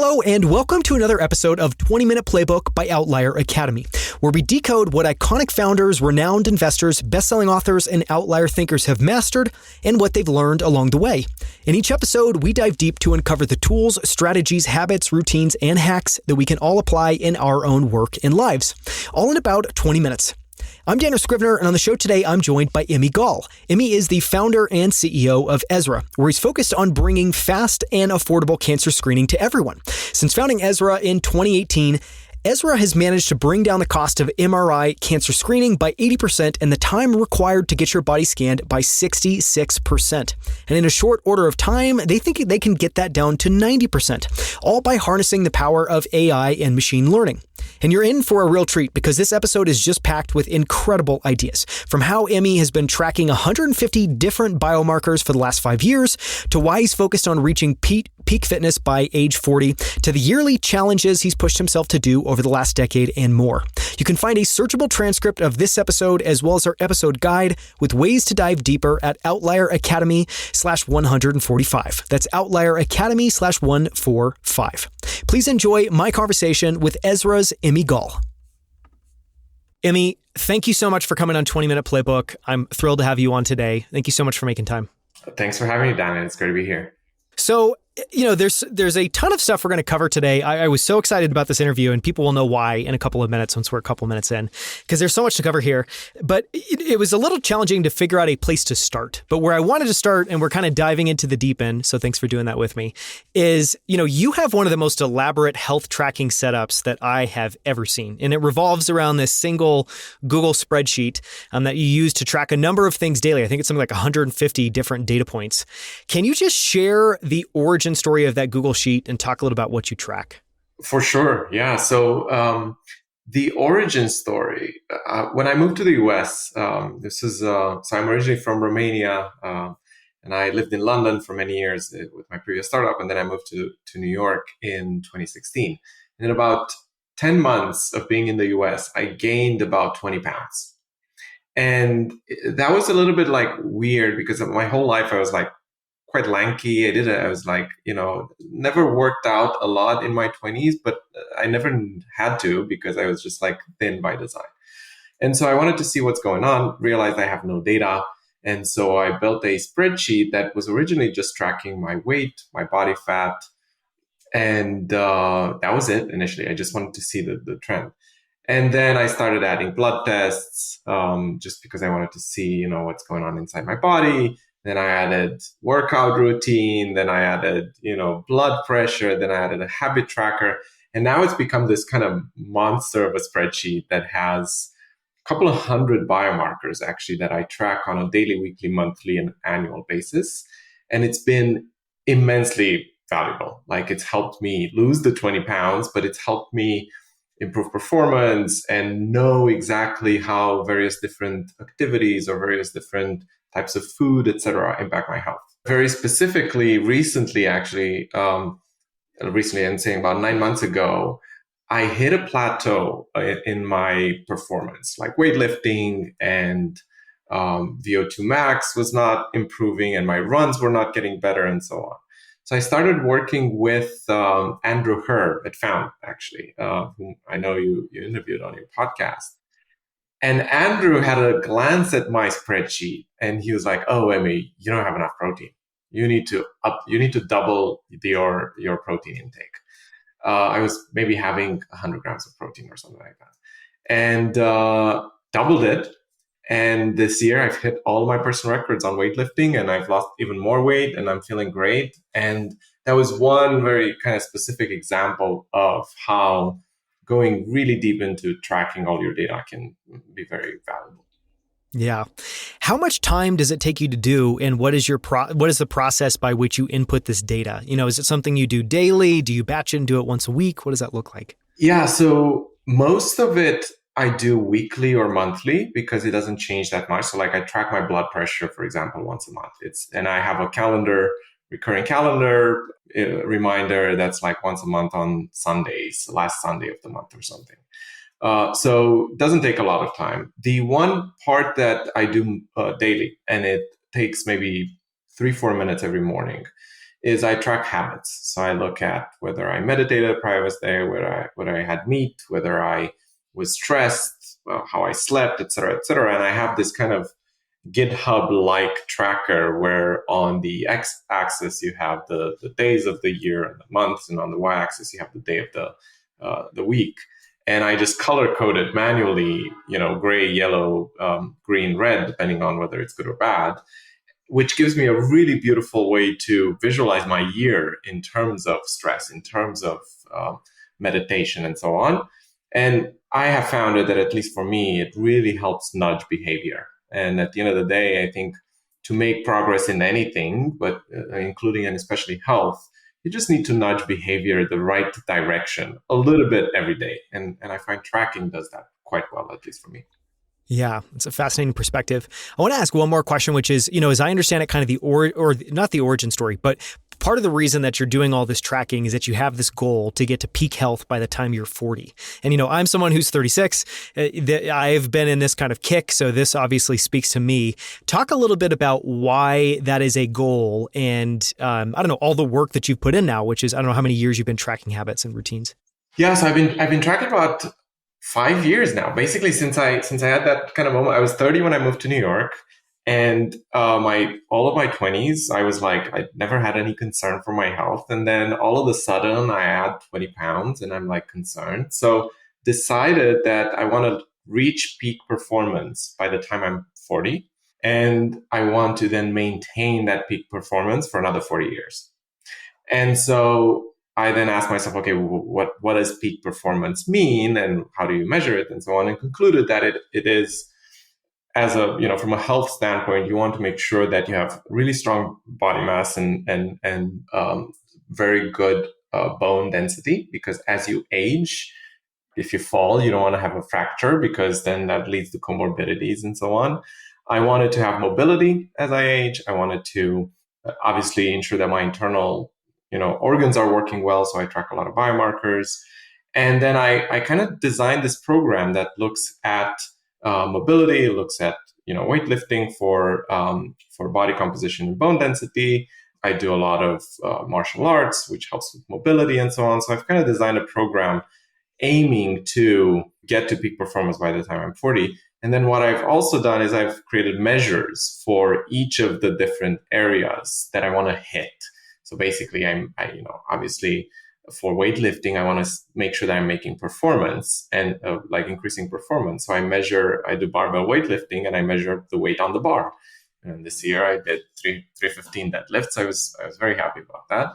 Hello, and welcome to another episode of 20-Minute Playbook by Outlier Academy, where we decode what iconic founders, renowned investors, best-selling authors, and outlier thinkers have mastered and what they've learned along the way. In each episode, we dive deep to uncover the tools, strategies, habits, routines, and hacks that we can all apply in our own work and lives, all in about 20 minutes. I'm Daniel Scrivner, and on the show today, I'm joined by Emi Gal. Emi is the founder and CEO of Ezra, where he's focused on bringing fast and affordable cancer screening to everyone. Since founding Ezra in 2018, Ezra has managed to bring down the cost of MRI cancer screening by 80% and the time required to get your body scanned by 66%. And in a short order of time, they think they can get that down to 90%, all by harnessing the power of AI and machine learning. And you're in for a real treat because this episode is just packed with incredible ideas, from how Emi has been tracking 150 different biomarkers for the last 5 years, to why he's focused on reaching peak fitness by age 40, to the yearly challenges he's pushed himself to do over the last decade, and more. You can find a searchable transcript of this episode as well as our episode guide with ways to dive deeper at Outlier Academy/145. That's Outlier Academy/145. Please enjoy my conversation with Ezra's Emi Gal. Emi, thank you so much for coming on 20-Minute Playbook. I'm thrilled to have you on today. Thank you so much for making time. Thanks for having me, Daniel. It's great to be here. So, there's a ton of stuff we're going to cover today. I was so excited about this interview, and people will know why in a couple of minutes once we're a couple minutes in, because there's so much to cover here. But it was a little challenging to figure out a place to start. But where I wanted to start, and we're kind of diving into the deep end, so thanks for doing that with me, is, you have one of the most elaborate health tracking setups that I have ever seen. And it revolves around this single Google spreadsheet that you use to track a number of things daily. I think it's something like 150 different data points. Can you just share the origin story of that Google Sheet and talk a little about what you track? For sure. Yeah. So the origin story, when I moved to the US, so I'm originally from Romania, and I lived in London for many years with my previous startup. And then I moved to New York in 2016. And in about 10 months of being in the US, I gained about 20 pounds. And that was a little bit weird because my whole life I was quite lanky. I was never worked out a lot in my 20s, but I never had to because I was just thin by design. And so I wanted to see what's going on, realized I have no data. And so I built a spreadsheet that was originally just tracking my weight, my body fat. And that was it initially. I just wanted to see the trend. And then I started adding blood tests just because I wanted to see, what's going on inside my body. Then I added workout routine. Then I added, blood pressure. Then I added a habit tracker. And now it's become this kind of monster of a spreadsheet that has a couple of hundred biomarkers actually that I track on a daily, weekly, monthly, and annual basis. And it's been immensely valuable. It's helped me lose the 20 pounds, but it's helped me improve performance and know exactly how various different activities or various different types of food, etc., impact my health. Very specifically, recently, I'm saying about 9 months ago, I hit a plateau in my performance, like weightlifting, and VO2 max was not improving and my runs were not getting better and so on. So I started working with Andrew Herr at Found, actually, whom I know you interviewed on your podcast. And Andrew had a glance at my spreadsheet and he was like, "Oh, Emi, you don't have enough protein. You need to double your protein intake." I was maybe having 100 grams of protein or something like that, and doubled it. And this year I've hit all my personal records on weightlifting and I've lost even more weight and I'm feeling great. And that was one very kind of specific example of how going really deep into tracking all your data can be very valuable. Yeah. How much time does it take you to do, and what is the process by which you input this data? Is it something you do daily? Do you batch it and do it once a week? What does that look like? Yeah. So most of it I do weekly or monthly because it doesn't change that much. So I track my blood pressure, for example, once a month. And I have a recurring calendar reminder that's once a month on Sundays, last Sunday of the month or something. So it doesn't take a lot of time. The one part that I do daily, and it takes maybe 3-4 minutes every morning, is I track habits. So I look at whether I meditated prior I was there, whether I had meat, whether I was stressed, how I slept, et cetera, et cetera. And I have this kind of GitHub-like tracker where on the x-axis you have the days of the year and the months, and on the y-axis you have the day of the week. And I just color code it manually, gray, yellow, green, red, depending on whether it's good or bad, which gives me a really beautiful way to visualize my year in terms of stress, in terms of meditation, and so on. And I have found that at least for me, it really helps nudge behavior. And at the end of the day, I think to make progress in anything, but including and especially health, you just need to nudge behavior the right direction a little bit every day. And I find tracking does that quite well, at least for me. Yeah, it's a fascinating perspective. I want to ask one more question, which is, as I understand it, kind of not the origin story, but part of the reason that you're doing all this tracking is that you have this goal to get to peak health by the time you're 40. And, I'm someone who's 36. I've been in this kind of kick, so this obviously speaks to me. Talk a little bit about why that is a goal and, I don't know, all the work that you've put in now, which is, I don't know how many years you've been tracking habits and routines. Yeah, so I've been tracking about 5 years now, basically since I had that kind of moment. I was 30 when I moved to New York. And all of my 20s, I was like, I never had any concern for my health. And then all of a sudden I had 20 pounds and I'm like concerned. So decided that I want to reach peak performance by the time I'm 40. And I want to then maintain that peak performance for another 40 years. And so I then asked myself, okay, what does peak performance mean and how do you measure it and so on, and concluded that it is, as from a health standpoint, you want to make sure that you have really strong body mass and very good bone density, because as you age, if you fall, you don't want to have a fracture because then that leads to comorbidities and so on. I wanted to have mobility as I age. I wanted to obviously ensure that my internal, organs are working well. So I track a lot of biomarkers. And then I kind of designed this program that looks at mobility, looks at weightlifting for body composition and bone density. I do a lot of martial arts, which helps with mobility and so on. So I've kind of designed a program aiming to get to peak performance by the time I'm 40. And then what I've also done is I've created measures for each of the different areas that I want to hit. So basically, I obviously, for weightlifting, I want to make sure that I'm making performance and increasing performance. So I do barbell weightlifting and I measure the weight on the bar. And this year I did 315 deadlifts. I was very happy about that.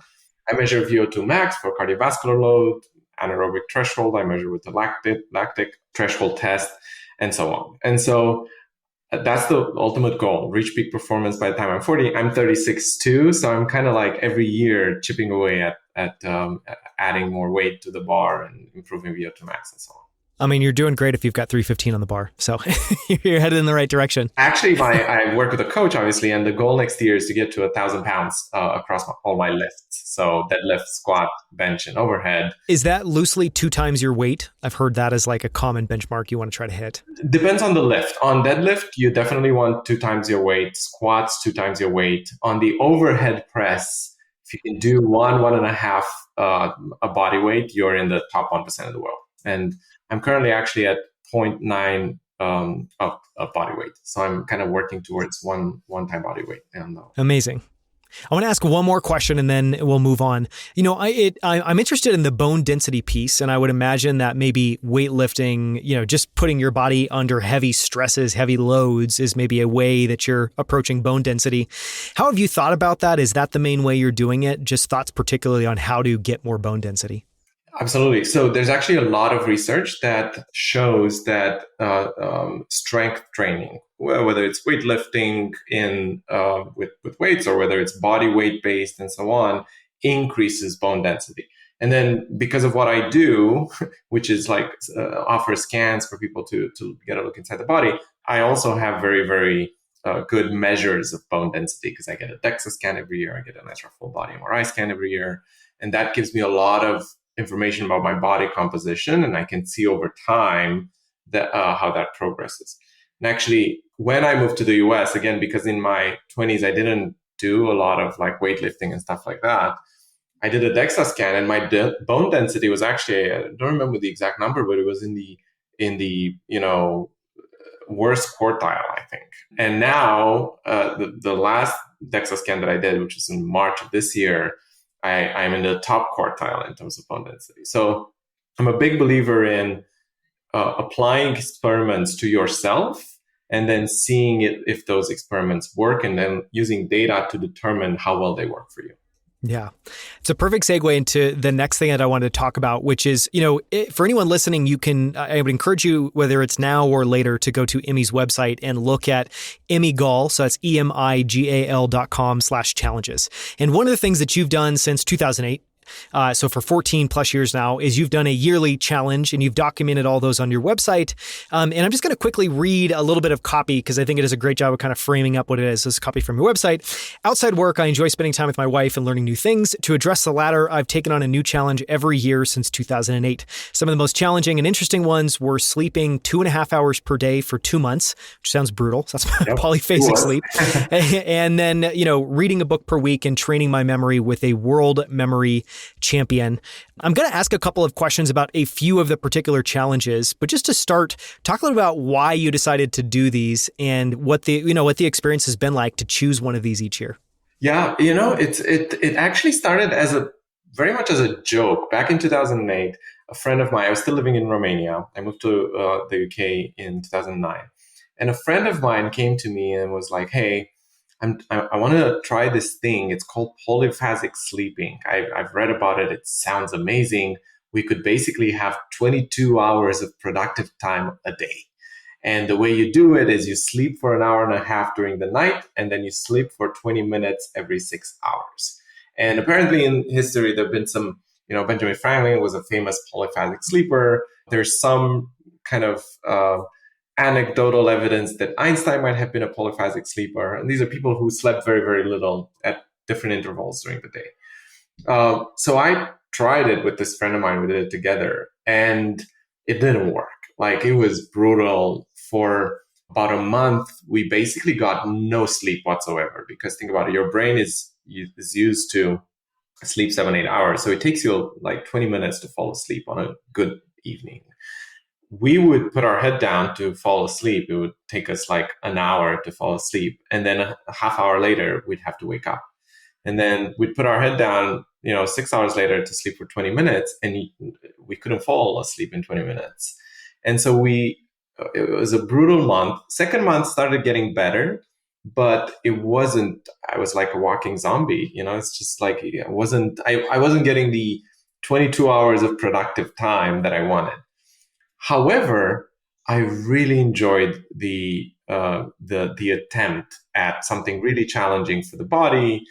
I measure VO2 max for cardiovascular load, anaerobic threshold. I measure with the lactic threshold test and so on. And so that's the ultimate goal, reach peak performance by the time I'm 40. I'm 36 too. So I'm kind of like every year chipping away at adding more weight to the bar and improving VO2 max and so on. I mean, you're doing great if you've got 315 on the bar. So you're headed in the right direction. Actually, I work with a coach, obviously, and the goal next year is to get to 1,000 pounds across all my lifts. So deadlift, squat, bench, and overhead. Is that loosely 2 times your weight? I've heard that as like a common benchmark you want to try to hit. Depends on the lift. On deadlift, you definitely want 2 times your weight. Squats, 2 times your weight. On the overhead press, if you can do 1.5 a body weight, you're in the top 1% of the world. And I'm currently actually at 0.9 of body weight. So I'm kind of working towards one time body weight. Amazing. I want to ask one more question and then we'll move on. I'm interested in the bone density piece, and I would imagine that maybe weightlifting, just putting your body under heavy stresses, heavy loads is maybe a way that you're approaching bone density. How have you thought about that? Is that the main way you're doing it? Just thoughts particularly on how to get more bone density? Absolutely. So there's actually a lot of research that shows that strength training, whether it's weightlifting with weights or whether it's body weight based and so on, increases bone density. And then because of what I do, which is offer scans for people to get a look inside the body, I also have very, very good measures of bone density because I get a DEXA scan every year. I get an Ezra full body MRI scan every year. And that gives me a lot of information about my body composition, and I can see over time that how that progresses. And actually, when I moved to the US, again, because in my 20s I didn't do a lot of like weightlifting and stuff like that, I did a DEXA scan, and my bone density was actually, I don't remember the exact number, but it was in the worst quartile, I think. And now the last DEXA scan that I did, which was in March of this year, I'm in the top quartile in terms of bone density. So I'm a big believer in applying experiments to yourself and then seeing if those experiments work, and then using data to determine how well they work for you. Yeah. It's a perfect segue into the next thing that I wanted to talk about, which is, for anyone listening, I would encourage you, whether it's now or later, to go to Emi's website and look at Emi Gal. So that's emigal.com/challenges. And one of the things that you've done since 2008, so for 14 plus years now, is you've done a yearly challenge, and you've documented all those on your website. And I'm just going to quickly read a little bit of copy because I think it does a great job of kind of framing up what it is. This is copy from your website. Outside work, I enjoy spending time with my wife and learning new things. To address the latter, I've taken on a new challenge every year since 2008. Some of the most challenging and interesting ones were sleeping 2.5 hours per day for 2 months, which sounds brutal. So that's polyphasic sleep. And then, reading a book per week and training my memory with a world memory champion. I'm going to ask a couple of questions about a few of the particular challenges, but just to start, talk a little about why you decided to do these and what the experience has been like to choose one of these each year. Yeah, it actually started very much as a joke. Back in 2008, a friend of mine, I was still living in Romania. I moved to the UK in 2009. And a friend of mine came to me and was like, hey, I want to try this thing. It's called polyphasic sleeping. I've read about it. It sounds amazing. We could basically have 22 hours of productive time a day. And the way you do it is you sleep for 1.5 hours during the night, and then you sleep for 20 minutes every 6 hours. And apparently in history, there have been some, Benjamin Franklin was a famous polyphasic sleeper. There's some kind of anecdotal evidence that Einstein might have been a polyphasic sleeper. And these are people who slept very, very little at different intervals during the day. So I tried it with this friend of mine. We did it together, and it didn't work. Like, it was brutal. For about a month, we basically got no sleep whatsoever, because think about it, your brain is used to sleep 7-8 hours. So it takes you like 20 minutes to fall asleep on a good evening. We would put our head down to fall asleep. It would take us like an hour to fall asleep. And then a half hour later, we'd have to wake up. And then we'd put our head down, 6 hours later to sleep for 20 minutes. And we couldn't fall asleep in 20 minutes. And so it was a brutal month. Second month started getting better, but it wasn't, I was like a walking zombie. It's just like, I wasn't getting the 22 hours of productive time that I wanted. However, I really enjoyed the attempt at something really challenging for the body.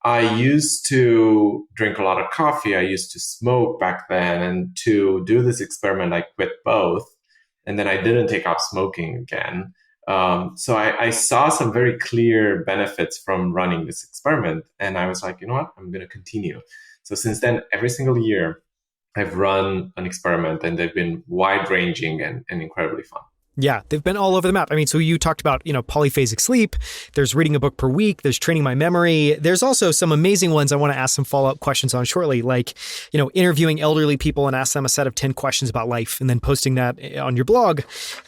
I used to drink a lot of coffee. I used to smoke back then. And to do this experiment, I quit both. And then I didn't take up smoking again. So I saw some very clear benefits from running this experiment. And I was like, you know what? I'm going to continue. So since then, every single year, I've run an experiment, and they've been wide-ranging and incredibly fun. Yeah, they've been all over the map. I mean, so you talked about, polyphasic sleep. There's reading a book per week. There's training my memory. There's also some amazing ones I want to ask some follow-up questions on shortly, like, interviewing elderly people and ask them a set of 10 questions about life and then posting that on your blog.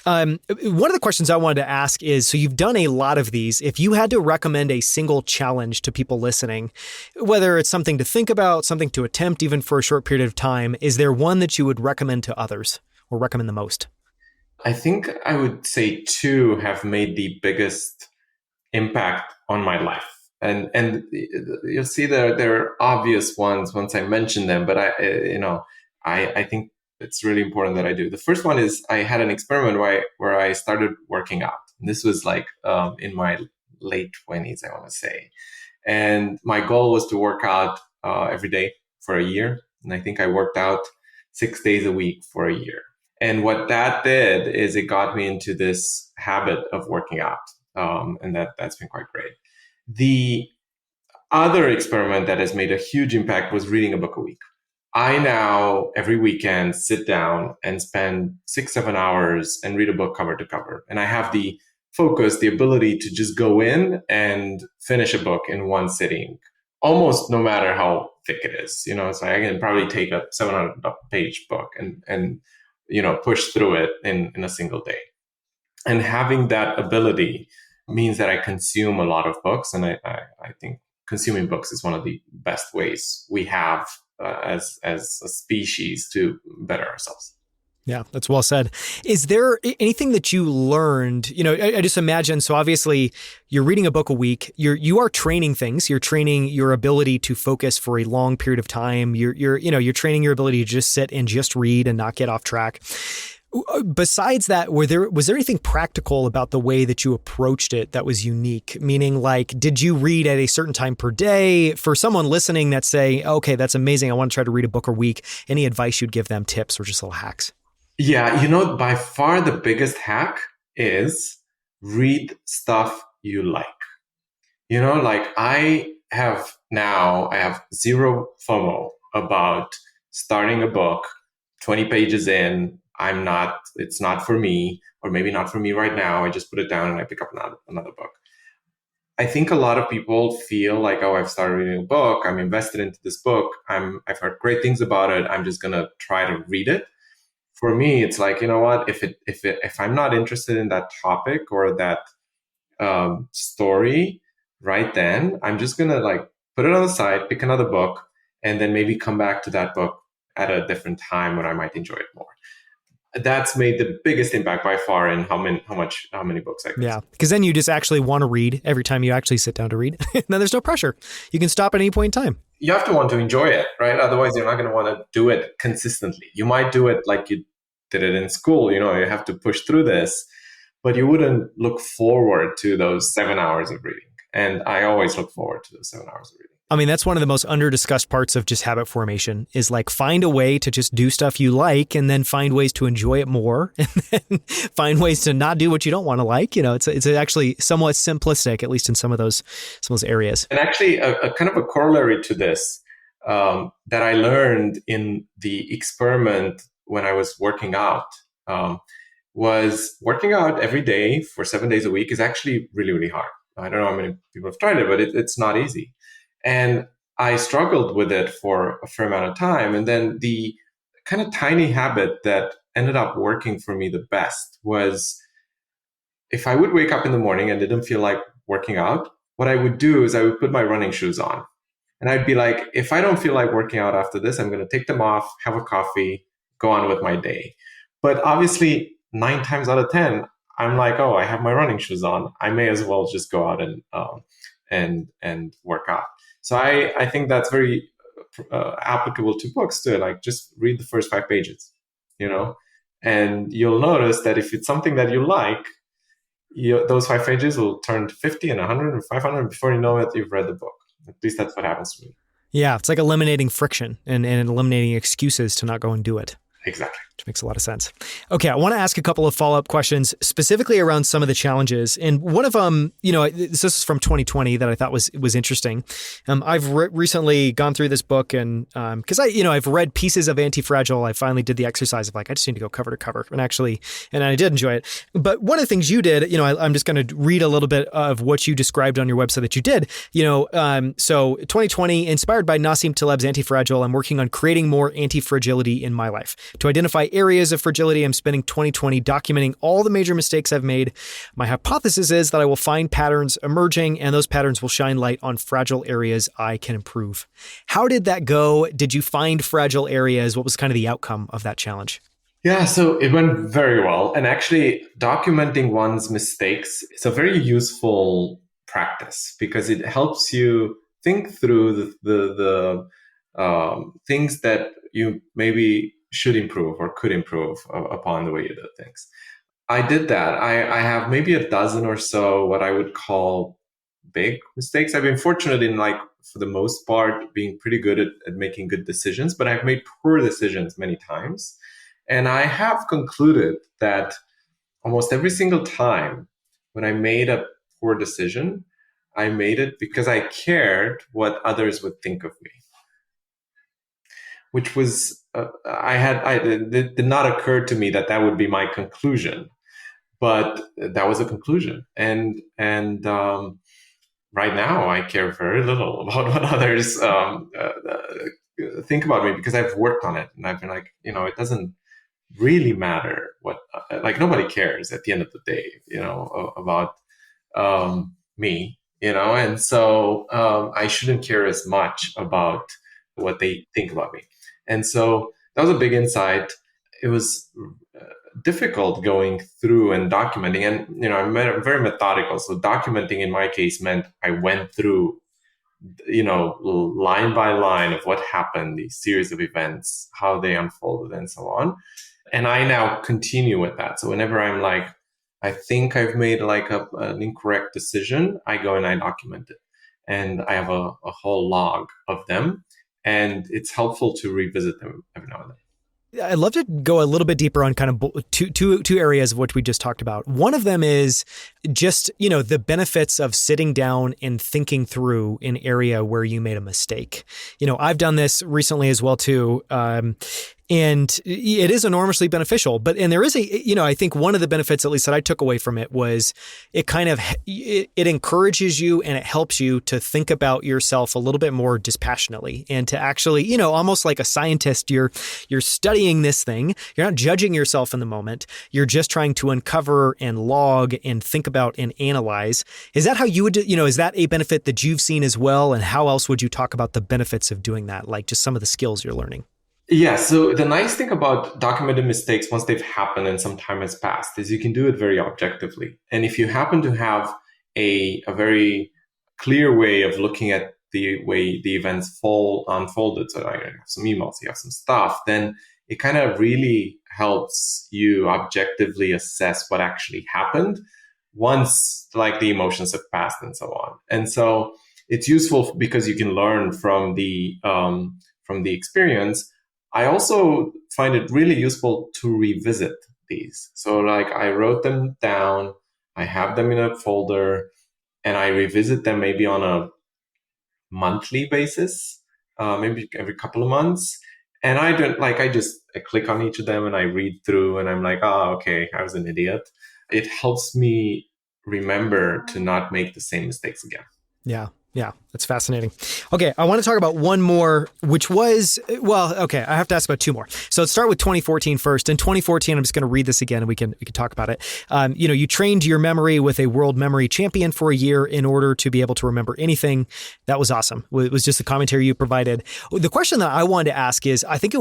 One of the questions I wanted to ask is, so you've done a lot of these. If you had to recommend a single challenge to people listening, whether it's something to think about, something to attempt, even for a short period of time, is there one that you would recommend to others or recommend the most? I think I would say 2 have made the biggest impact on my life. And you'll see there are obvious ones once I mention them, but I think it's really important that I do. The first one is I had an experiment where I started working out. And this was like in my late 20s, I want to say. And my goal was to work out every day for a year. And I think I worked out 6 days a week for a year. And what that did is it got me into this habit of working out. And that's been quite great. The other experiment that has made a huge impact was reading a book a week. I now, every weekend, sit down and spend 6-7 hours and read a book cover to cover. And I have the focus, the ability to just go in and finish a book in one sitting, almost no matter how thick it is. So I can probably take a 700-page book and push through it in a single day. And having that ability means that I consume a lot of books, and I think consuming books is one of the best ways we have as a species to better ourselves. Yeah, that's well said. Is there anything that you learned? I just imagine, so obviously you're reading a book a week, you are training things, you're training your ability to focus for a long period of time. You're training your ability to just sit and just read and not get off track. Besides that, was there anything practical about the way that you approached it that was unique? Meaning, like, did you read at a certain time per day? For someone listening that's saying, okay, that's amazing, I want to try to read a book a week, any advice you'd give them, tips or just little hacks? Yeah, by far the biggest hack is read stuff you like. Like I have zero FOMO about starting a book, 20 pages in, it's not for me, or maybe not for me right now. I just put it down and I pick up another book. I think a lot of people feel like, oh, I've started reading a book, I'm invested into this book, I've heard great things about it, I'm just gonna try to read it. For me, it's like, you know what? If I'm not interested in that topic or that story right then, I'm just gonna like put it on the side, pick another book, and then maybe come back to that book at a different time when I might enjoy it more. That's made the biggest impact by far in how many books I consume. Yeah, because then you just actually want to read every time you actually sit down to read. Then there's no pressure. You can stop at any point in time. You have to want to enjoy it, right? Otherwise, you're not going to want to do it consistently. You might do it like you did it in school. You have to push through this, but you wouldn't look forward to those 7 hours of reading. And I always look forward to those 7 hours of reading. I mean, that's one of the most under-discussed parts of just habit formation is like find a way to just do stuff you like and then find ways to enjoy it more and then find ways to not do what you don't want to like. It's actually somewhat simplistic, at least in some of those areas. And actually a kind of a corollary to this that I learned in the experiment when I was working out was working out every day for 7 days a week is actually really, really hard. I don't know how many people have tried it, but it's not easy. And I struggled with it for a fair amount of time. And then the kind of tiny habit that ended up working for me the best was if I would wake up in the morning and didn't feel like working out, what I would do is I would put my running shoes on. And I'd be like, if I don't feel like working out after this, I'm going to take them off, have a coffee, go on with my day. But obviously, 9 times out of 10, I'm like, oh, I have my running shoes on. I may as well just go out and work out. So I think that's very applicable to books too. Like just read the first 5 pages, and you'll notice that if it's something that you like, those 5 pages will turn to 50 and 100 and 500 before you know it, you've read the book. At least that's what happens to me. Yeah, it's like eliminating friction and eliminating excuses to not go and do it. Exactly. Which makes a lot of sense. Okay, I want to ask a couple of follow-up questions specifically around some of the challenges. And one of them, this is from 2020 that I thought was interesting. I've recently gone through this book and because I've read pieces of Antifragile. I finally did the exercise of like, I just need to go cover to cover. And I did enjoy it. But one of the things you did, I'm just going to read a little bit of what you described on your website that you did. So 2020, inspired by Nassim Taleb's Antifragile, I'm working on creating more anti-fragility in my life. To identify areas of fragility, I'm spending 2020 documenting all the major mistakes I've made. My hypothesis is that I will find patterns emerging, and those patterns will shine light on fragile areas I can improve. How did that go? Did you find fragile areas? What was kind of the outcome of that challenge? Yeah, so it went very well. And actually, documenting one's mistakes is a very useful practice because it helps you think through the things that you maybe should improve or could improve upon the way you do things. I did that. I have maybe a dozen or so what I would call big mistakes. I've been fortunate in for the most part, being pretty good at making good decisions, but I've made poor decisions many times. And I have concluded that almost every single time when I made a poor decision, I made it because I cared what others would think of me. Which was, it did not occur to me that would be my conclusion. But that was a conclusion. And right now, I care very little about what others think about me, because I've worked on it, and I've been like, it doesn't really matter what, like, nobody cares at the end of the day, about me, and so I shouldn't care as much about what they think about me. And so that was a big insight. It was difficult going through and documenting, and I'm very methodical. So documenting in my case meant I went through, line by line of what happened, these series of events, how they unfolded, and so on. And I now continue with that. So whenever I'm like, I think I've made like an incorrect decision, I go and I document it. And I have a whole log of them. And it's helpful to revisit them every now and then. I'd love to go a little bit deeper on kind of two areas of what we just talked about. One of them is just, the benefits of sitting down and thinking through an area where you made a mistake. I've done this recently as well too. And it is enormously beneficial. And there is I think one of the benefits, at least that I took away from it, was it kind of, it encourages you and it helps you to think about yourself a little bit more dispassionately, and to actually, almost like a scientist, you're studying this thing. You're not judging yourself in the moment. You're just trying to uncover and log and think about and analyze. Is that how you would, is that a benefit that you've seen as well? And how else would you talk about the benefits of doing that? Like just some of the skills you're learning? Yeah, so the nice thing about documented mistakes, once they've happened and some time has passed, is you can do it very objectively. And if you happen to have a very clear way of looking at the way the events unfolded, so you have some emails, you have some stuff, then it kind of really helps you objectively assess what actually happened once like the emotions have passed and so on. And so it's useful because you can learn from the experience. I also find it really useful to revisit these. So like I wrote them down, I have them in a folder, and I revisit them maybe on a monthly basis, maybe every couple of months. And I click on each of them and I read through and I'm like, oh, okay, I was an idiot. It helps me remember to not make the same mistakes again. Yeah, that's fascinating. Okay, I want to talk about one more, which was, I have to ask about two more. So let's start with 2014 first. In 2014, I'm just going to read this again and we can talk about it. You trained your memory with a world memory champion for a year in order to be able to remember anything. That was awesome. It was just the commentary you provided. The question that I wanted to ask is, I think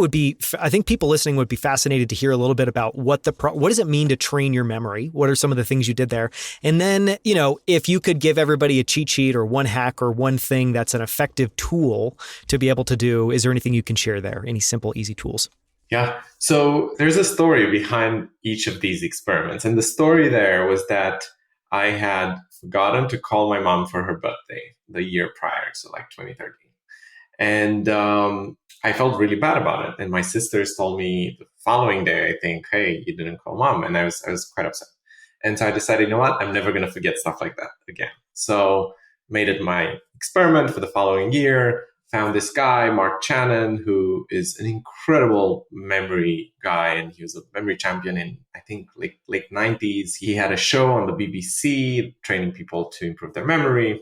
people listening would be fascinated to hear a little bit about what does it mean to train your memory? What are some of the things you did there? And then, if you could give everybody a cheat sheet or one hack or one thing that's an effective tool to be able to do, is there anything you can share there? Any simple, easy tools? Yeah. So there's a story behind each of these experiments. And the story there was that I had forgotten to call my mom for her birthday the year prior, so like 2013. And I felt really bad about it. And my sisters told me the following day, I think, hey, you didn't call mom. And I was quite upset. And so I decided, you know what? I'm never going to forget stuff like that again. So made it my experiment for the following year, found this guy, Mark Channon, who is an incredible memory guy. And he was a memory champion in, I think, late 90s. He had a show on the BBC training people to improve their memory.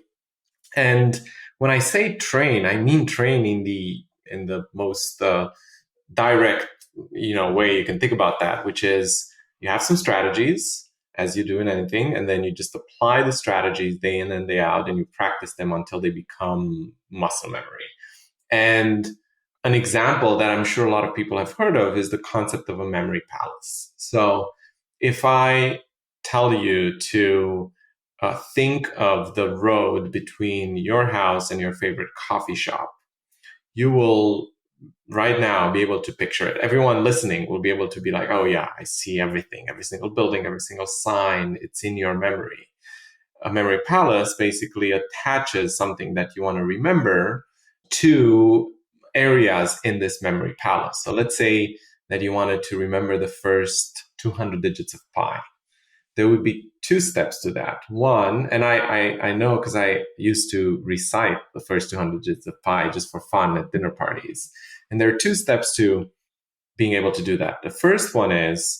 And when I say train, I mean train in the most direct, way you can think about that, which is you have some strategies, as you do in anything, and then you just apply the strategies day in and day out, and you practice them until they become muscle memory. And an example that I'm sure a lot of people have heard of is the concept of a memory palace. So if I tell you to think of the road between your house and your favorite coffee shop, you will right now be able to picture it. Everyone listening will be able to be like, oh yeah, I see everything, every single building, every single sign, it's in your memory. A memory palace basically attaches something that you want to remember to areas in this memory palace. So let's say that you wanted to remember the first 200 digits of pi. There would be two steps to that. One, and I know because I used to recite the first 200 digits of pi just for fun at dinner parties. And there are two steps to being able to do that. The first one is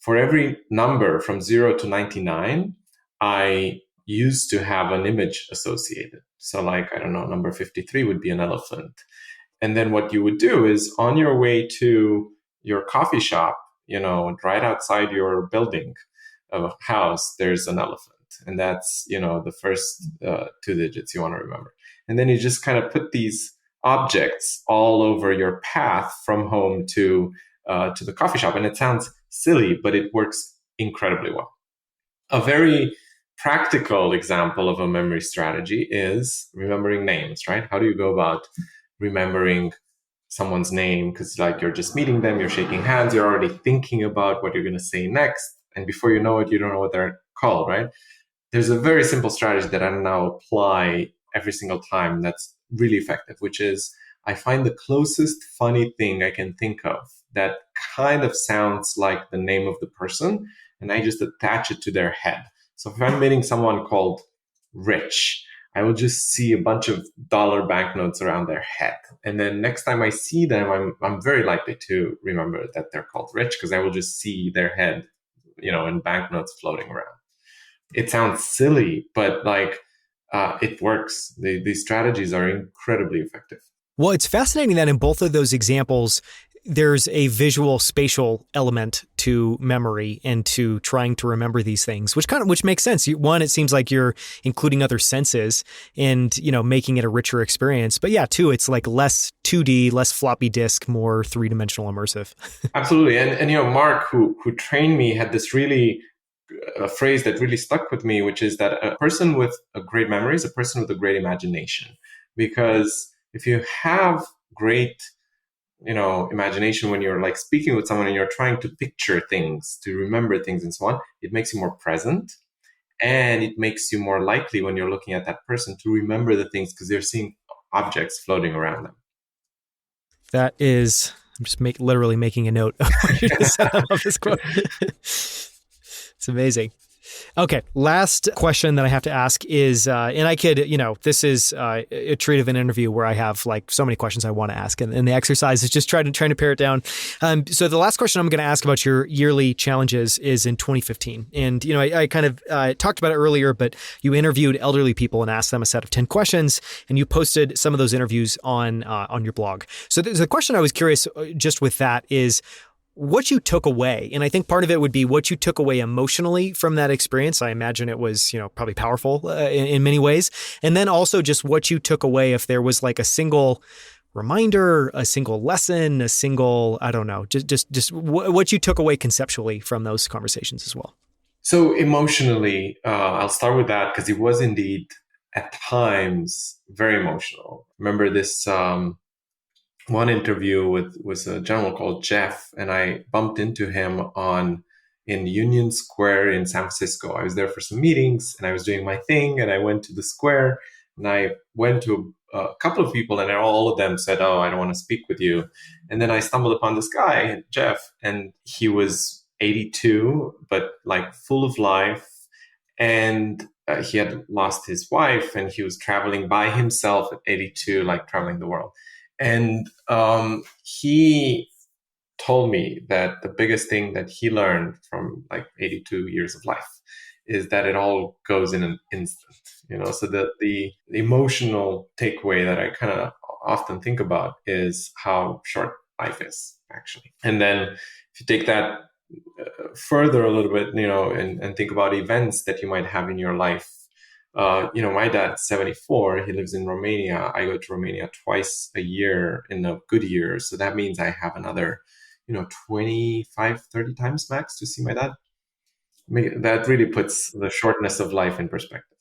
for every number from 0 to 99, I used to have an image associated. So like, I don't know, number 53 would be an elephant. And then what you would do is on your way to your coffee shop, right outside your building house, there's an elephant. And that's, the first 2 digits you want to remember. And then you just kind of put these objects all over your path from home to the coffee shop. And it sounds silly, but it works incredibly well. A very practical example of a memory strategy is remembering names, right? How do you go about remembering someone's name? Because like you're just meeting them, you're shaking hands, you're already thinking about what you're going to say next. And before you know it, you don't know what they're called, right? There's a very simple strategy that I now apply every single time that's really effective, which is I find the closest funny thing I can think of that kind of sounds like the name of the person, and I just attach it to their head. So if I'm meeting someone called Rich, I will just see a bunch of dollar banknotes around their head. And then next time I see them, I'm very likely to remember that they're called Rich because I will just see their head, in banknotes floating around. It sounds silly, but it works. These strategies are incredibly effective. Well, it's fascinating that in both of those examples, there's a visual spatial element to memory and to trying to remember these things, which makes sense. One, it seems like you're including other senses and, making it a richer experience. But yeah, two, it's like less 2D, less floppy disk, more three-dimensional immersive. Absolutely. And Mark, who trained me, had this really a phrase that really stuck with me, which is that a person with a great memory is a person with a great imagination. Because if you have great imagination when you're like speaking with someone and you're trying to picture things, to remember things and so on, it makes you more present, and it makes you more likely when you're looking at that person to remember the things because they're seeing objects floating around them. That is, I'm just literally making a note of what you just said. I love this quote. It's amazing. Okay, last question that I have to ask is, and I could, this is a treat of an interview where I have like so many questions I want to ask, and the exercise is just trying to pare it down. So the last question I'm going to ask about your yearly challenges is in 2015, and I kind of talked about it earlier, but you interviewed elderly people and asked them a set of 10 questions, and you posted some of those interviews on your blog. So the question I was curious just with that is, what you took away. And I think part of it would be what you took away emotionally from that experience. I imagine it was, probably powerful in many ways. And then also just what you took away, if there was like a single reminder, a single lesson, a single, I don't know, just what you took away conceptually from those conversations as well. So emotionally, I'll start with that because it was indeed at times very emotional. Remember this, one interview with a gentleman called Jeff, and I bumped into him in Union Square in San Francisco. I was there for some meetings and I was doing my thing, and I went to the square and I went to a couple of people, and all of them said, "Oh, I don't want to speak with you." And then I stumbled upon this guy, Jeff, and he was 82, but like full of life. And he had lost his wife, and he was traveling by himself at 82, like traveling the world. And he told me that the biggest thing that he learned from like 82 years of life is that it all goes in an instant, so that the emotional takeaway that I kind of often think about is how short life is actually. And then if you take that further a little bit, and think about events that you might have in your life. My dad's 74. He lives in Romania. I go to Romania twice a year in a good year. So that means I have another, 25, 30 times max to see my dad. That really puts the shortness of life in perspective.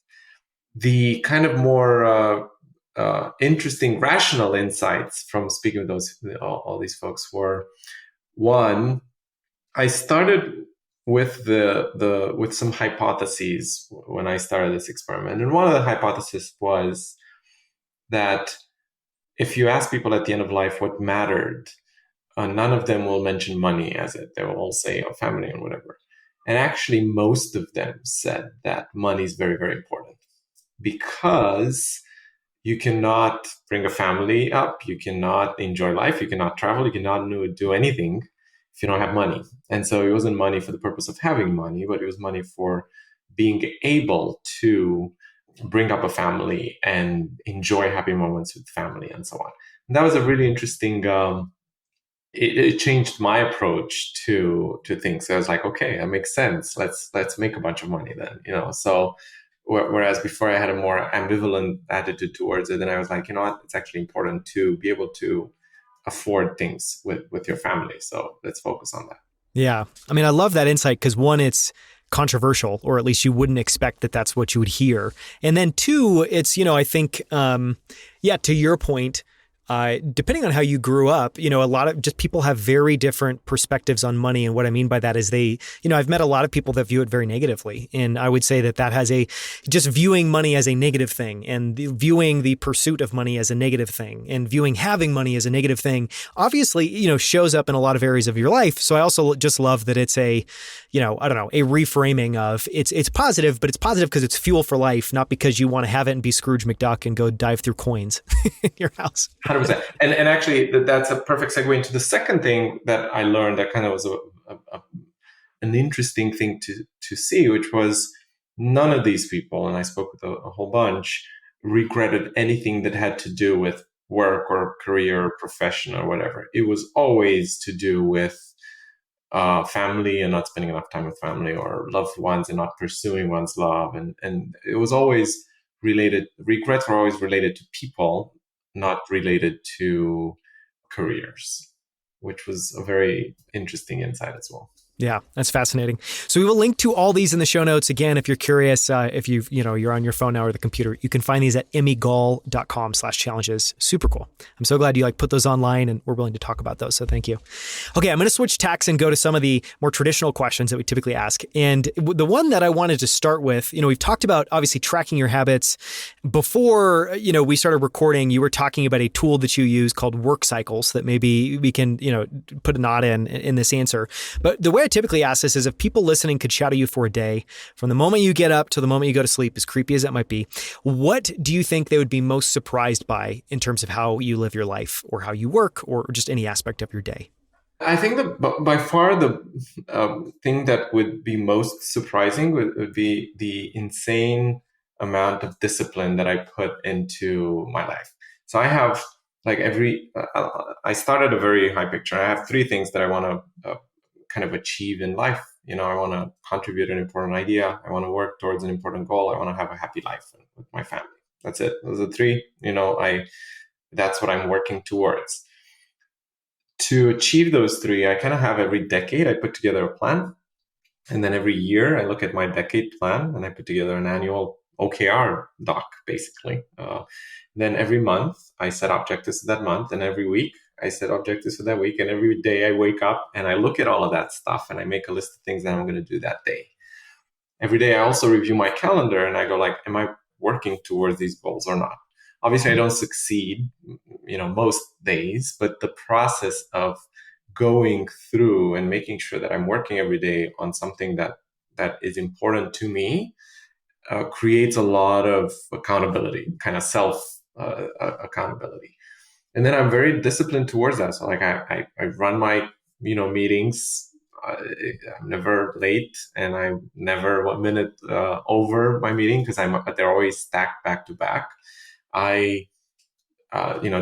The kind of more interesting rational insights from speaking with all these folks were, one, I started with with some hypotheses when I started this experiment. And one of the hypotheses was that if you ask people at the end of life what mattered, none of them will mention money as it. They will all say, family and whatever. And actually, most of them said that money is very, very important because you cannot bring a family up. You cannot enjoy life. You cannot travel. You cannot do anything if you don't have money. And so it wasn't money for the purpose of having money, but it was money for being able to bring up a family and enjoy happy moments with family and so on. And that was a really interesting, it changed my approach to things. So I was like, okay, that makes sense. Let's make a bunch of money then, So whereas before I had a more ambivalent attitude towards it, then I was like, you know what, it's actually important to be able to afford things with your family. So let's focus on that. Yeah. I mean, I love that insight because one, it's controversial, or at least you wouldn't expect that that's what you would hear. And then two, it's, I think, to your point, depending on how you grew up, a lot of just people have very different perspectives on money. And what I mean by that is I've met a lot of people that view it very negatively. And I would say that has just viewing money as a negative thing, and viewing the pursuit of money as a negative thing, and viewing having money as a negative thing, obviously, shows up in a lot of areas of your life. So I also just love that it's a reframing of it's positive, but it's positive because it's fuel for life, not because you want to have it and be Scrooge McDuck and go dive through coins in your house. 100%. And actually, that's a perfect segue into the second thing that I learned that kind of was an interesting thing to see, which was none of these people, and I spoke with a whole bunch, regretted anything that had to do with work or career or profession or whatever. It was always to do with family and not spending enough time with family, or loved ones and not pursuing one's love. And it was always related, regrets were always related to people, not related to careers, which was a very interesting insight as well. Yeah, that's fascinating. So we will link to all these in the show notes. Again, if you're curious, if you're on your phone now or the computer, you can find these at emigal.com/challenges. Super cool. I'm so glad you put those online and we're willing to talk about those. So thank you. Okay, I'm going to switch tacks and go to some of the more traditional questions that we typically ask. And the one that I wanted to start with, we've talked about obviously tracking your habits. Before, we started recording, you were talking about a tool that you use called work cycles that maybe we can, put a nod in this answer. But the way I typically ask this is if people listening could shadow you for a day, from the moment you get up to the moment you go to sleep, as creepy as that might be, what do you think they would be most surprised by in terms of how you live your life or how you work or just any aspect of your day? I think that by far the thing that would be most surprising would be the insane amount of discipline that I put into my life. So I have I started a very high picture. I have three things that I want to kind of achieve in life. I want to contribute an important idea. I want to work towards an important goal. I want to have a happy life with my family. That's it. Those are three. That's what I'm working towards. To achieve those three, I kind of have every decade, I put together a plan. And then every year I look at my decade plan and I put together an annual OKR doc, basically. Then every month I set objectives for that month, and every week I set objectives for that week. And every day I wake up and I look at all of that stuff and I make a list of things that I'm going to do that day. Every day I also review my calendar and I go am I working towards these goals or not? Obviously I don't succeed, most days, but the process of going through and making sure that I'm working every day on something that is important to me creates a lot of accountability, kind of self accountability. And then I'm very disciplined towards that. So I run my, meetings. I'm never late and I'm never 1 minute over my meeting because they're always stacked back to back.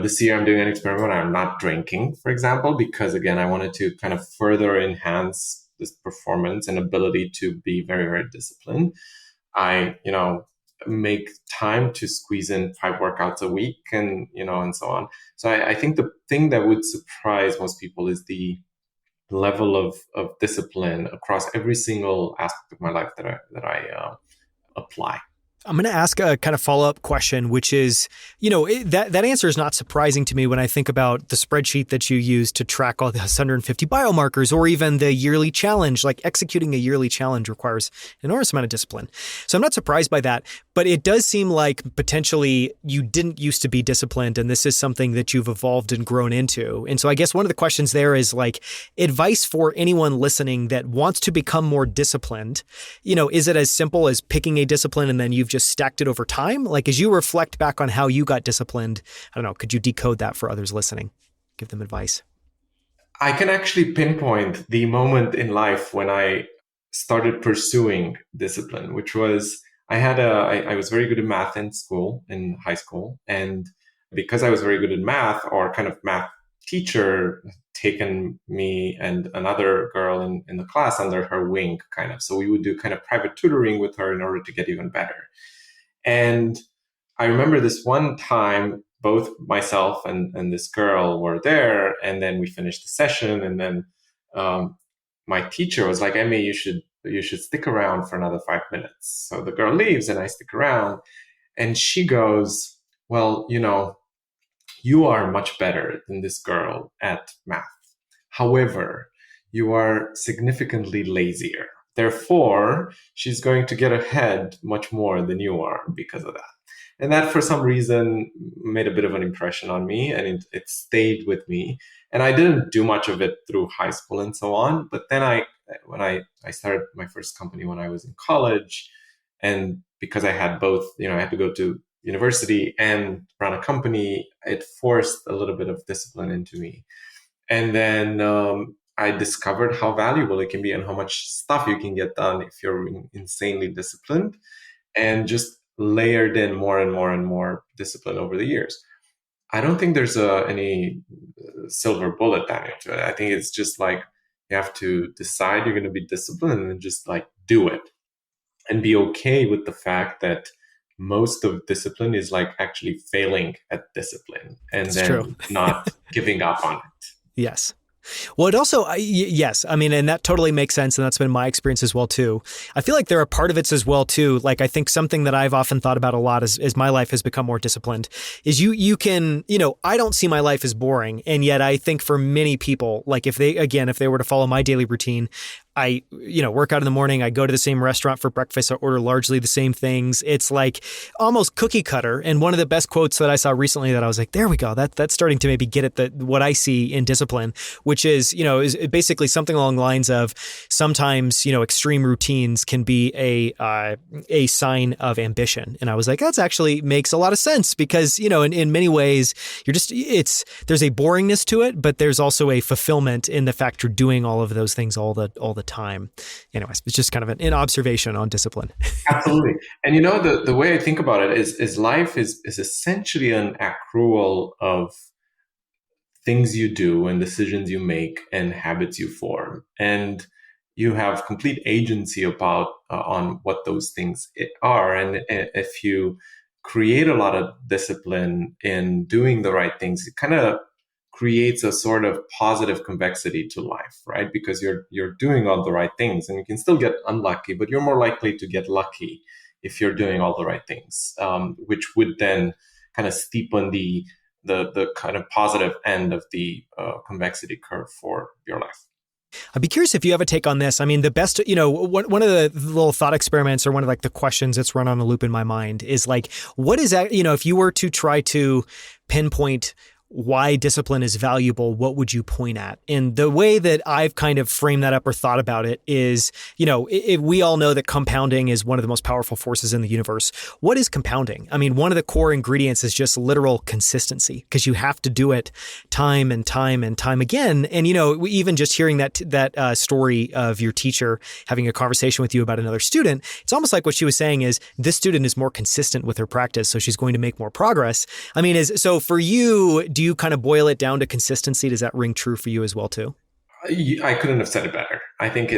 This year I'm doing an experiment. I'm not drinking, for example, because again, I wanted to kind of further enhance this performance and ability to be very, very disciplined. I, make time to squeeze in 5 workouts a week and, and so on. So I think the thing that would surprise most people is the level of discipline across every single aspect of my life that I apply. I'm going to ask a kind of follow-up question, which is, that answer is not surprising to me when I think about the spreadsheet that you use to track all the 150 biomarkers, or even the yearly challenge. Like executing a yearly challenge requires an enormous amount of discipline. So I'm not surprised by that, but it does seem like potentially you didn't used to be disciplined, and this is something that you've evolved and grown into. And so I guess one of the questions there is advice for anyone listening that wants to become more disciplined. Is it as simple as picking a discipline and then you've just stacked it over time? As you reflect back on how you got disciplined, I don't know, could you decode that for others listening? Give them advice. I can actually pinpoint the moment in life when I started pursuing discipline, which was I was very good at math in school, in high school. And because I was very good at math, our kind of math teacher taken me and another girl in the class under her wing, kind of. So we would do kind of private tutoring with her in order to get even better. And I remember this one time, both myself and this girl were there, and then we finished the session, and then um, my teacher was like, "Emi, you should stick around for another 5 minutes." So the girl leaves, and I stick around, and she goes, "Well, you are much better than this girl at math. However, you are significantly lazier. Therefore, she's going to get ahead much more than you are because of that." And that, for some reason, made a bit of an impression on me, and it stayed with me. And I didn't do much of it through high school and so on. But then when I started my first company when I was in college, and because I had both, I had to go to university and run a company, it forced a little bit of discipline into me. And then I discovered how valuable it can be and how much stuff you can get done if you're insanely disciplined, and just layered in more and more and more discipline over the years. I don't think there's any silver bullet down into it. I think it's just like you have to decide you're going to be disciplined and then just like do it and be okay with the fact that most of discipline is like actually failing at discipline and It's then true. not giving up on it. Yes. Well, it also, yes, I mean, and that totally makes sense. And that's been my experience as well, too. I feel like there are part of it as well, too. Like, I think something that I've often thought about a lot as my life has become more disciplined is you can, I don't see my life as boring. And yet I think for many people, like if they were to follow my daily routine, I, work out in the morning. I go to the same restaurant for breakfast. I order largely the same things. It's like almost cookie cutter. And one of the best quotes that I saw recently that I was like, there we go. That's starting to maybe get at what I see in discipline, which is, is basically something along the lines of sometimes, extreme routines can be a sign of ambition. And I was like, that's actually makes a lot of sense because, in many ways there's a boringness to it, but there's also a fulfillment in the fact you're doing all of those things all the time. Anyways, it's just kind of an observation on discipline. Absolutely. And the way I think about it is life is essentially an accrual of things you do and decisions you make and habits you form. And you have complete agency about on what those things are. And if you create a lot of discipline in doing the right things, it kind of creates a sort of positive convexity to life, right? Because you're doing all the right things, and you can still get unlucky, but you're more likely to get lucky if you're doing all the right things, which would then kind of steepen the kind of positive end of the convexity curve for your life. I'd be curious if you have a take on this. I mean, the best, one of the little thought experiments or one of like the questions that's run on a loop in my mind is like, what is that, if you were to try to pinpoint why discipline is valuable, what would you point at? And the way that I've kind of framed that up or thought about it is, we all know that compounding is one of the most powerful forces in the universe. What is compounding? I mean, one of the core ingredients is just literal consistency because you have to do it time and time and time again. And, even just hearing that story of your teacher having a conversation with you about another student, it's almost like what she was saying is this student is more consistent with her practice, so she's going to make more progress. I mean, so for you, do you kind of boil it down to consistency? Does that ring true for you as well, too? I couldn't have said it better. I think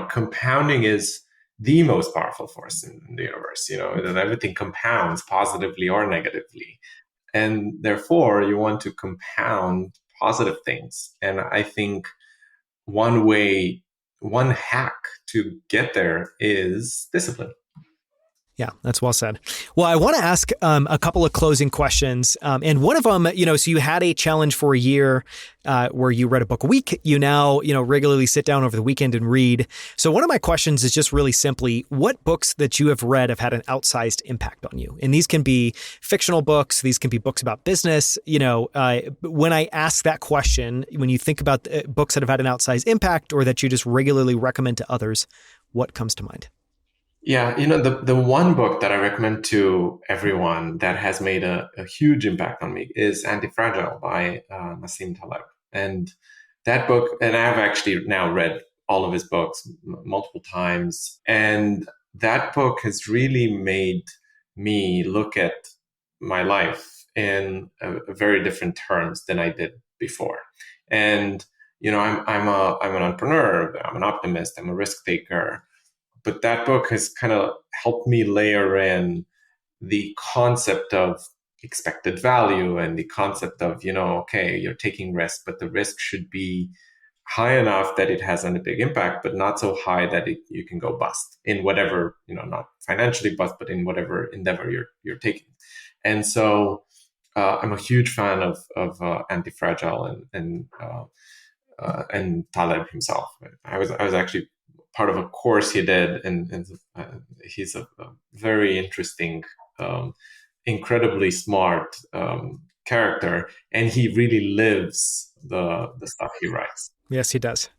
compounding is the most powerful force in the universe. That everything compounds positively or negatively, and therefore you want to compound positive things. And I think one hack to get there is discipline. Yeah, that's well said. Well, I want to ask a couple of closing questions. And one of them, so you had a challenge for a year where you read a book a week. You now, regularly sit down over the weekend and read. So one of my questions is just really simply, what books that you have read have had an outsized impact on you? And these can be fictional books. These can be books about business. When I ask that question, when you think about books that have had an outsized impact or that you just regularly recommend to others, what comes to mind? Yeah, the one book that I recommend to everyone that has made a huge impact on me is Antifragile by Nassim Taleb. And that book, and I've actually now read all of his books multiple times. And that book has really made me look at my life in a very different terms than I did before. And I'm an entrepreneur, I'm an optimist, I'm a risk taker, but that book has kind of helped me layer in the concept of expected value and the concept of, okay, you're taking risk, but the risk should be high enough that it has a big impact, but not so high that you can go bust in whatever, not financially bust, but in whatever endeavor you're taking. And so I'm a huge fan of Antifragile and Taleb himself. I was actually part of a course he did, and he's a very interesting, incredibly smart character, and he really lives the stuff he writes. Yes, he does.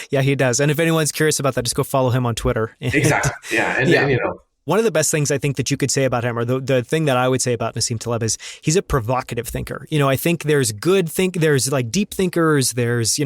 Yeah, he does. And if anyone's curious about that, just go follow him on Twitter. Exactly. Yeah. And one of the best things I think that you could say about him, or the thing that I would say about Nassim Taleb, is he's a provocative thinker. I think there's there's like deep thinkers, there's,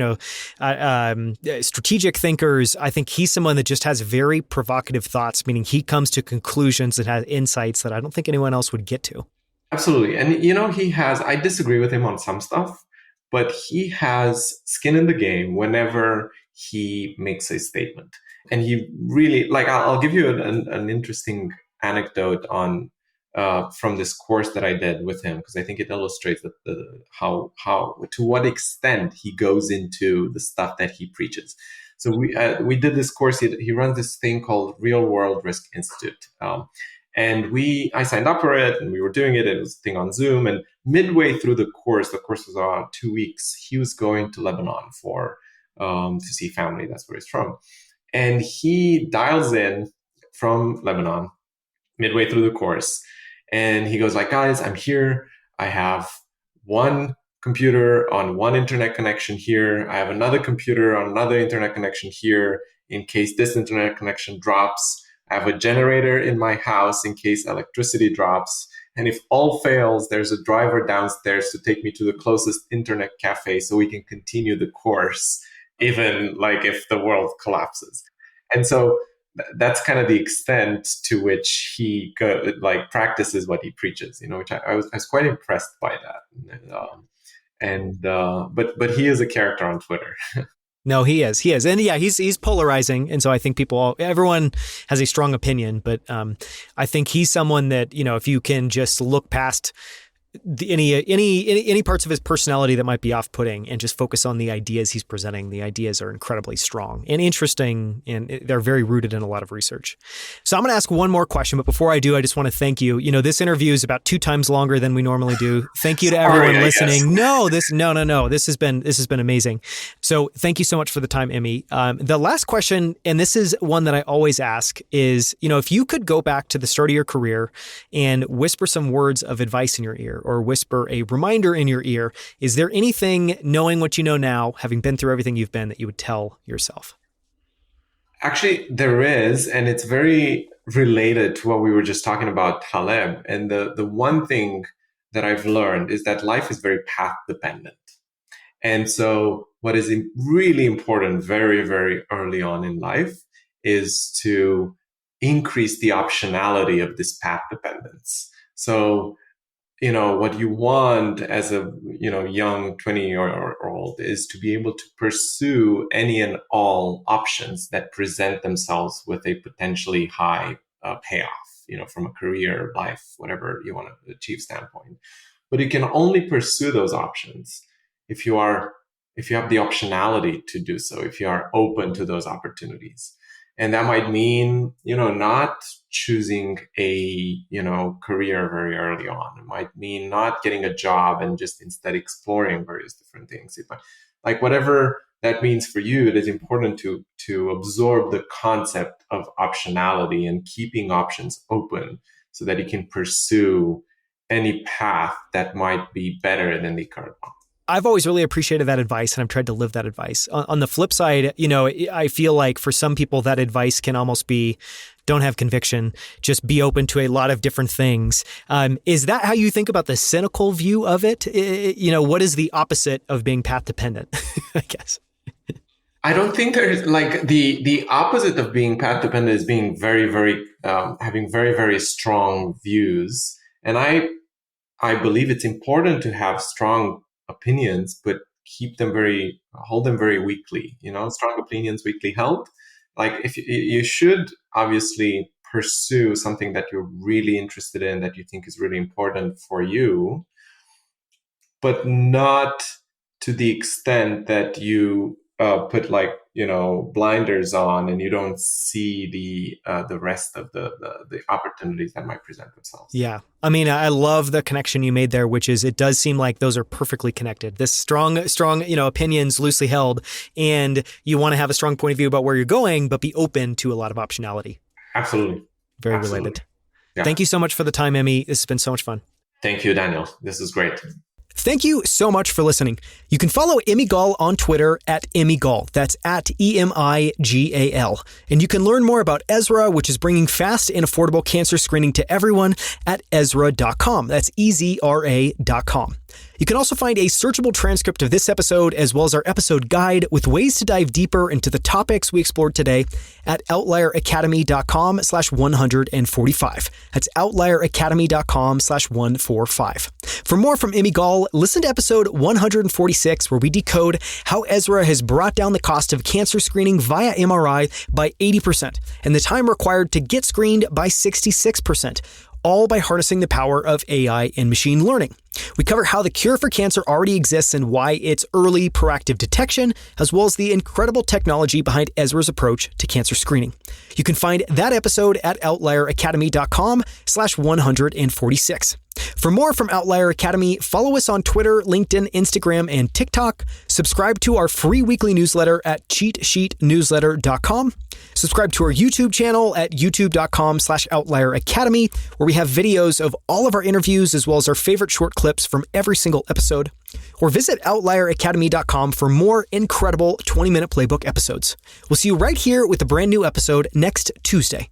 strategic thinkers. I think he's someone that just has very provocative thoughts, meaning he comes to conclusions that has insights that I don't think anyone else would get to. Absolutely. And, I disagree with him on some stuff, but he has skin in the game whenever he makes a statement. And he really, I'll give you an interesting anecdote on from this course that I did with him, because I think it illustrates how to what extent he goes into the stuff that he preaches. So we did this course. He runs this thing called Real World Risk Institute. And I signed up for it, and we were doing it. It was a thing on Zoom. And midway through the course was about 2 weeks, he was going to Lebanon to see family. That's where he's from. And he dials in from Lebanon midway through the course. And he goes like, guys, I'm here. I have one computer on one internet connection here. I have another computer on another internet connection here in case this internet connection drops. I have a generator in my house in case electricity drops. And if all fails, there's a driver downstairs to take me to the closest internet cafe so we can continue the course, even if the world collapses. And so that's kind of the extent to which he practices what he preaches, which I was quite impressed by that. But he is a character on Twitter. No, he is. And yeah, he's polarizing. And so I think everyone has a strong opinion, but I think he's someone that, if you can just look past any parts of his personality that might be off-putting and just focus on the ideas he's presenting. The ideas are incredibly strong and interesting, and they're very rooted in a lot of research. So I'm going to ask one more question, but before I do, I just want to thank you. This interview is about 2 times longer than we normally do. Thank you to everyone listening. No. This has been amazing. So thank you so much for the time, Emi. The last question, and this is one that I always ask, is, if you could go back to the start of your career and whisper some words of advice in your ear, or whisper a reminder in your ear, is there anything, knowing what you know now, having been through everything you've been, that you would tell yourself? Actually, there is, and it's very related to what we were just talking about, Taleb. And the one thing that I've learned is that life is very path dependent. And so what is really important very, very early on in life is to increase the optionality of this path dependence. So what you want as a, young 20-year-old is to be able to pursue any and all options that present themselves with a potentially high payoff, from a career, life, whatever you want to achieve standpoint. But you can only pursue those options if you have the optionality to do so, if you are open to those opportunities. And that might mean, not choosing a, career very early on. It might mean not getting a job and just instead exploring various different things. Whatever that means for you, it is important to absorb the concept of optionality and keeping options open so that you can pursue any path that might be better than the current one. I've always really appreciated that advice, and I've tried to live that advice. On the flip side, I feel like for some people that advice can almost be, don't have conviction, just be open to a lot of different things. Is that how you think about the cynical view of it? What is the opposite of being path dependent, I guess? I don't think there's like the opposite of being path dependent is being very, very, having very, very strong views. And I believe it's important to have strong opinions, but hold them very weakly. Strong opinions weakly held. Like if you should obviously pursue something that you're really interested in, that you think is really important for you, but not to the extent that you put blinders on and you don't see the rest of the opportunities that might present themselves. Yeah. I mean, I love the connection you made there, which is it does seem like those are perfectly connected. This strong, opinions loosely held, and you want to have a strong point of view about where you're going, but be open to a lot of optionality. Absolutely. Very related. Yeah. Thank you so much for the time, Emi. This has been so much fun. Thank you, Daniel. This is great. Thank you so much for listening. You can follow Emi Gal on Twitter at Emi Gal. That's at EMIGAL. And you can learn more about Ezra, which is bringing fast and affordable cancer screening to everyone at Ezra.com. That's EZRA.com. You can also find a searchable transcript of this episode as well as our episode guide with ways to dive deeper into the topics we explored today at outlieracademy.com/145. That's outlieracademy.com/145. For more from Emi Gal, listen to episode 146 where we decode how Ezra has brought down the cost of cancer screening via MRI by 80% and the time required to get screened by 66%. All by harnessing the power of AI and machine learning. We cover how the cure for cancer already exists and why it's early proactive detection, as well as the incredible technology behind Ezra's approach to cancer screening. You can find that episode at outlieracademy.com/146. For more from Outlier Academy, follow us on Twitter, LinkedIn, Instagram, and TikTok. Subscribe to our free weekly newsletter at cheatsheetnewsletter.com. Subscribe to our YouTube channel at youtube.com/outlieracademy, where we have videos of all of our interviews as well as our favorite short clips from every single episode. Or visit outlieracademy.com for more incredible 20-minute playbook episodes. We'll see you right here with a brand new episode next Tuesday.